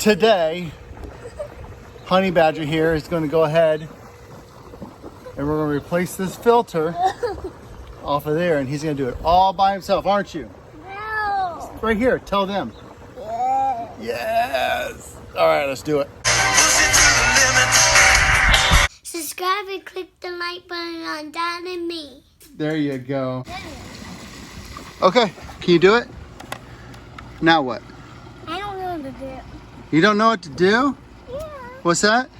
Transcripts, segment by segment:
Today, Honey Badger here is going to go ahead and we're going to replace this filter off of there, and he's going to do it all by himself, aren't you? No. Right here, tell them. Yeah. Yes. All right, let's do it. Subscribe and click the like button on Dad and me. There you go. Okay, can you do it? Now what? I don't know what to do. You don't know what to do? Yeah. What's that?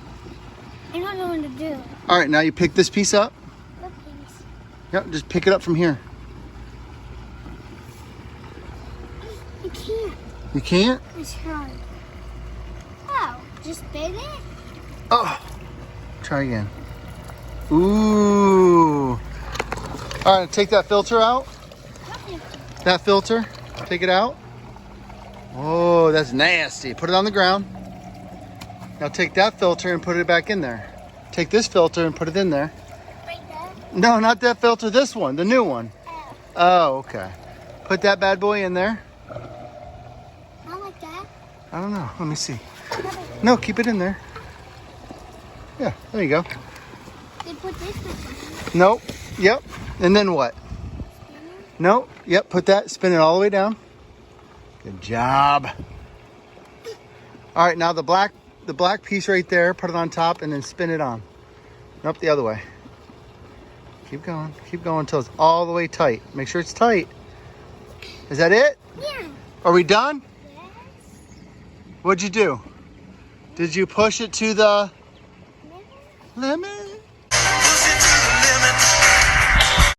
I don't know what to do. All right, now you pick this piece up. What piece? Yep, just pick it up from here. I can't. You can't? It's hard. Oh, just spin it? Oh, try again. Ooh. All right, take that filter out. That filter, take it out. Oh, that's nasty. Put it on the ground. Now take that filter and put it back in there. Take this filter and put it in there. Right there? No, not that filter, this one, the new one. Oh. Oh, okay. Put that bad boy in there. Not like that? I don't know, let me see. No, keep it in there. Yeah, there you go. They put this one. Nope, yep. And then what? Nope, yep, put that, spin it all the way down. Good job. All right, now the black piece right there, put it on top and then spin it on. Nope, the other way. Keep going until it's all the way tight. Make sure it's tight. Is that it? Yeah. Are we done? Yes. What'd you do? Did you push it to the limit?